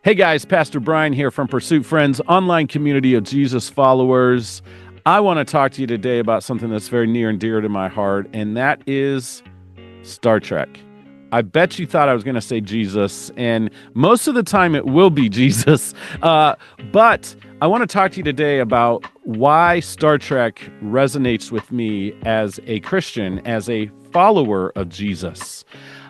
Hey guys, Pastor Brian here from Pursuit Friends, online community of Jesus followers. I want to talk to you today about something that's very near and dear to my heart, and that is Star Trek. I bet you thought I was going to say Jesus, and most of the time it will be Jesus. But I want to talk to you today about why Star Trek resonates with me as a Christian, as a follower of Jesus.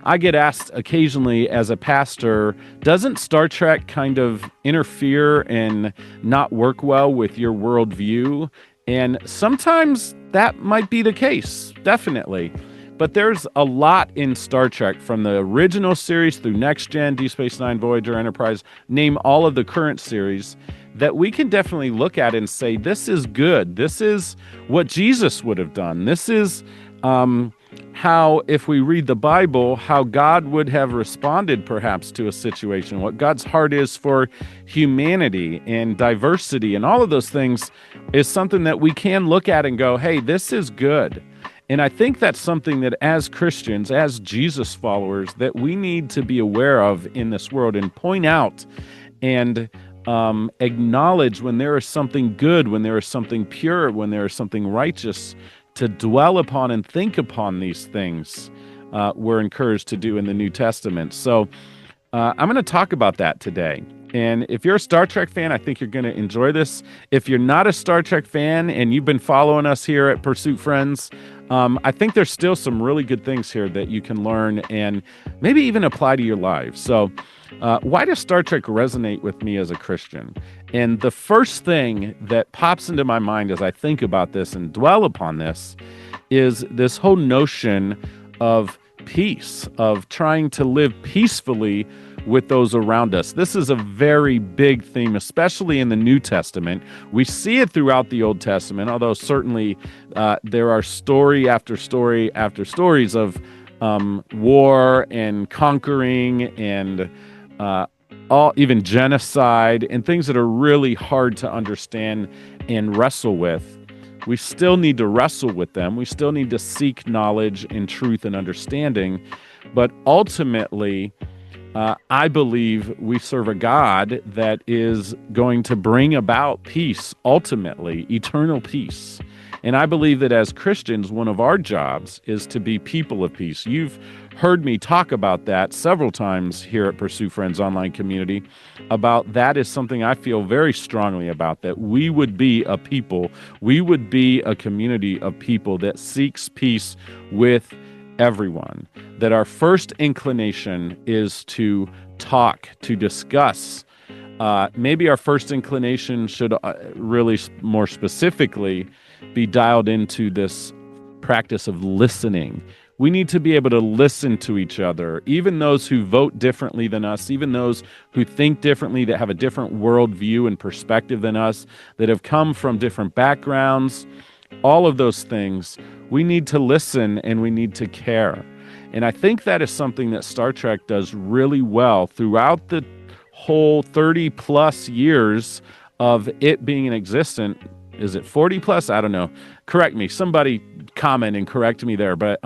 I get asked occasionally as a pastor, doesn't Star Trek kind of interfere and not work well with your worldview? And sometimes that might be the case, definitely. But there's a lot in Star Trek, from the original series through Next Gen, Deep Space Nine, Voyager, Enterprise, name all of the current series, that we can definitely look at and say, this is good. This is what Jesus would have done. This is how, if we read the Bible, how God would have responded perhaps to a situation, what God's heart is for humanity and diversity and all of those things is something that we can look at and go, hey, this is good. And I think that's something that as Christians, as Jesus followers, that we need to be aware of in this world and point out and acknowledge when there is something good, when there is something pure, when there is something righteous, to dwell upon and think upon these things we're encouraged to do in the New Testament. So I'm going to talk about that today. And if you're a Star Trek fan, I think you're going to enjoy this. If you're not a Star Trek fan and you've been following us here at Pursuit Friends, I think there's still some really good things here that you can learn and maybe even apply to your lives. So why does Star Trek resonate with me as a Christian? And the first thing that pops into my mind as I think about this and dwell upon this is this whole notion of peace, of trying to live peacefully with those around us. This is a very big theme, especially in the New Testament. We see it throughout the Old Testament, although certainly there are story after story after stories of war and conquering and even genocide and things that are really hard to understand and wrestle with. We still need to wrestle with them. We still need to seek knowledge and truth and understanding. But ultimately, I believe we serve a God that is going to bring about peace, ultimately, eternal peace. And I believe that as Christians, one of our jobs is to be people of peace. You've heard me talk about that several times here at Pursue Friends online community, about that is something I feel very strongly about, that we would be a people, we would be a community of people that seeks peace with everyone, that our first inclination is to talk, to discuss. Maybe our first inclination should really more specifically be dialed into this practice of listening. We need to be able to listen to each other, even those who vote differently than us, even those who think differently, that have a different worldview and perspective than us, that have come from different backgrounds, all of those things. We need to listen and we need to care. And I think that is something that Star Trek does really well throughout the whole 30 plus years of it being in existence. Is it 40 plus? I don't know. Correct me. Somebody comment and correct me there. But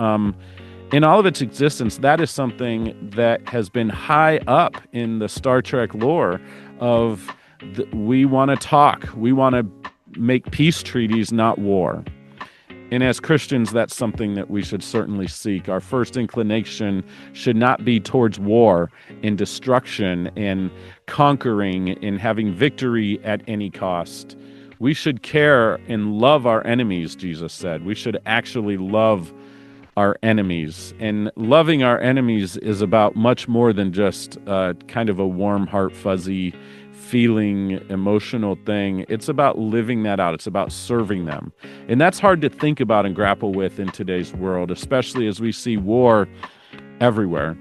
in all of its existence, that is something that has been high up in the Star Trek lore of we want to talk. We want to make peace treaties, not war. And as Christians, that's something that we should certainly seek. Our first inclination should not be towards war and destruction and conquering and having victory at any cost. We should care and love our enemies, Jesus said. We should actually love our enemies. And loving our enemies is about much more than just kind of a warm heart, fuzzy feeling, emotional thing. It's about living that out. It's about serving them. And that's hard to think about and grapple with in today's world, especially as we see war everywhere.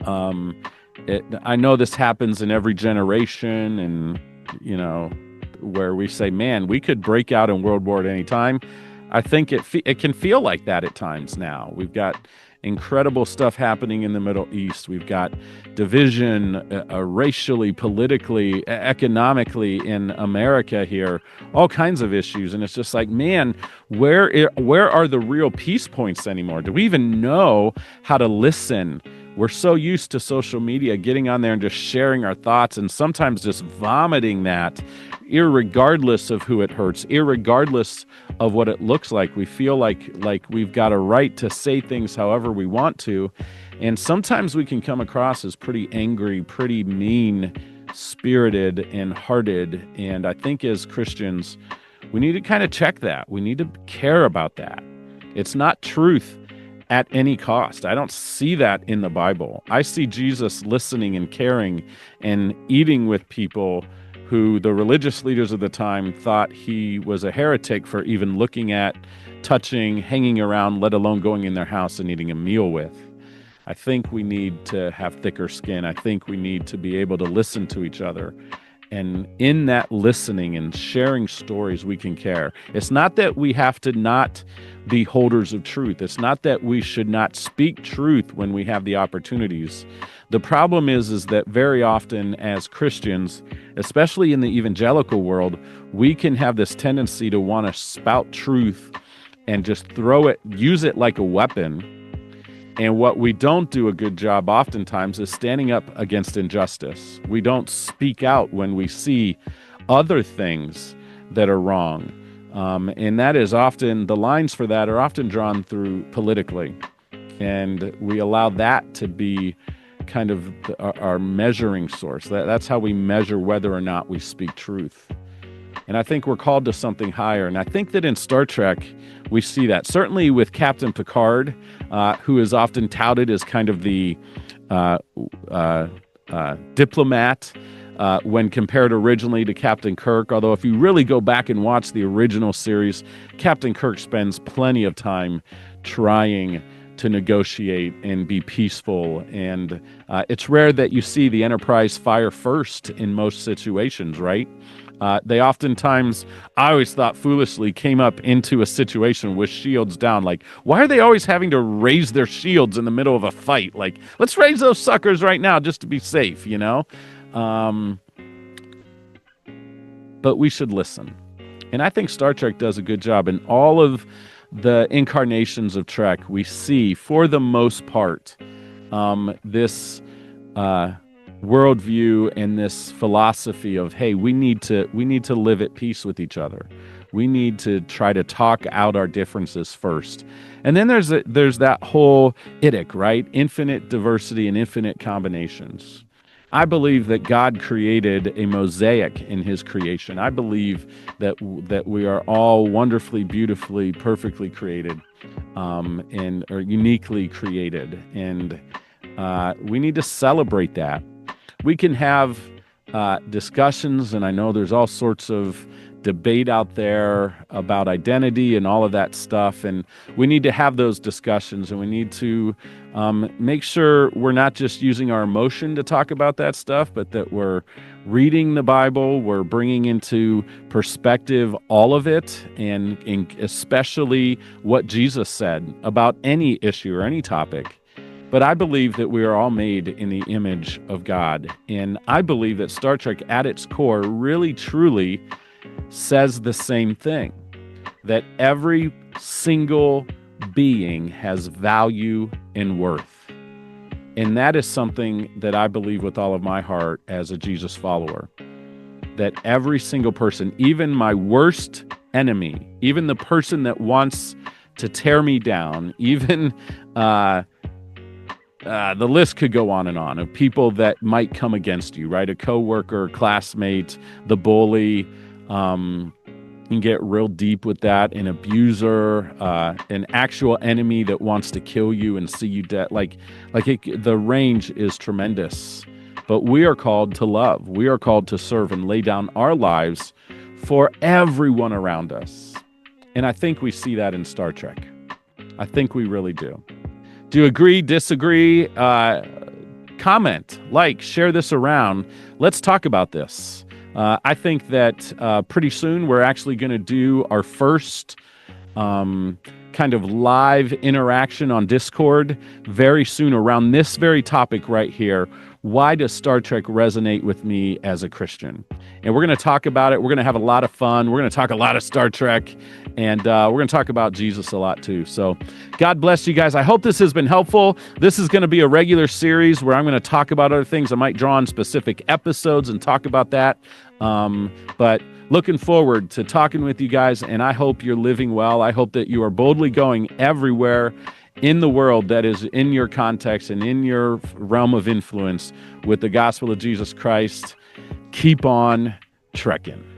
I know this happens in every generation, and, where we say, man, we could break out in World War at any time. I think it can feel like that at times now. We've got incredible stuff happening in the Middle East. We've got division racially, politically, economically in America here, all kinds of issues. And it's just like, man, where are the real peace points anymore? Do we even know how to listen We're so used to social media, getting on there and just sharing our thoughts and sometimes just vomiting that, irregardless of who it hurts, irregardless of what it looks like. We feel like we've got a right to say things however we want to. And sometimes we can come across as pretty angry, pretty mean spirited and hearted. And I think as Christians, we need to kind of check that. We need to care about that. It's not truth at any cost. I don't see that in the Bible. I see Jesus listening and caring and eating with people who the religious leaders of the time thought he was a heretic for even looking at, touching, hanging around, let alone going in their house and eating a meal with. I think we need to have thicker skin. I think we need to be able to listen to each other. And in that listening and sharing stories, we can care. It's not that we have to not be holders of truth. It's not that we should not speak truth when we have the opportunities. The problem is that very often as Christians, especially in the evangelical world, we can have this tendency to want to spout truth and just throw it, use it like a weapon. And what we don't do a good job oftentimes is standing up against injustice. We don't speak out when we see other things that are wrong. And that is often, the lines for that are often drawn through politically. And we allow that to be kind of our measuring source. That's how we measure whether or not we speak truth. And I think we're called to something higher. And I think that in Star Trek, we see that. Certainly with Captain Picard, who is often touted as kind of the diplomat when compared originally to Captain Kirk. Although if you really go back and watch the original series, Captain Kirk spends plenty of time trying to negotiate and be peaceful. And it's rare that you see the Enterprise fire first in most situations, right? They oftentimes, I always thought foolishly, came up into a situation with shields down. Like, why are they always having to raise their shields in the middle of a fight? Like, let's raise those suckers right now just to be safe, you know? But we should listen. And I think Star Trek does a good job. In all of the incarnations of Trek, we see, for the most part, this worldview and this philosophy of, hey, we need to live at peace with each other. We need to try to talk out our differences first. And then there's that whole IDIC, right? Infinite diversity and infinite combinations. I believe that God created a mosaic in his creation. I believe that we are all wonderfully, beautifully, perfectly created, and are uniquely created. And we need to celebrate that. We can have discussions, and I know there's all sorts of debate out there about identity and all of that stuff, and we need to have those discussions, and we need to make sure we're not just using our emotion to talk about that stuff, but that we're reading the Bible, we're bringing into perspective all of it, and especially what Jesus said about any issue or any topic. But I believe that we are all made in the image of God. And I believe that Star Trek at its core really, truly says the same thing, that every single being has value and worth. And that is something that I believe with all of my heart as a Jesus follower, that every single person, even my worst enemy, even the person that wants to tear me down, even the list could go on of people that might come against you, right? A coworker, classmate, the bully, you can get real deep with that, an abuser, an actual enemy that wants to kill you and see you dead. The range is tremendous. But we are called to love. We are called to serve and lay down our lives for everyone around us. And I think we see that in Star Trek. I think we really do. Do you agree, disagree? Comment, share this around. Let's talk about this. I think that pretty soon we're actually going to do our first kind of live interaction on Discord very soon around this very topic right here. why does Star Trek resonate with me as a Christian? And we're going to talk about it. We're going to have a lot of fun. We're going to talk a lot of Star Trek, and we're going to talk about Jesus a lot too. So God bless you guys. I hope this has been helpful. This is going to be a regular series where I'm going to talk about other things. I might draw on specific episodes and talk about that. But looking forward to talking with you guys, and I hope you're living well. I hope that you are boldly going everywhere in the world that is in your context and in your realm of influence with the gospel of Jesus Christ. Keep on trekking.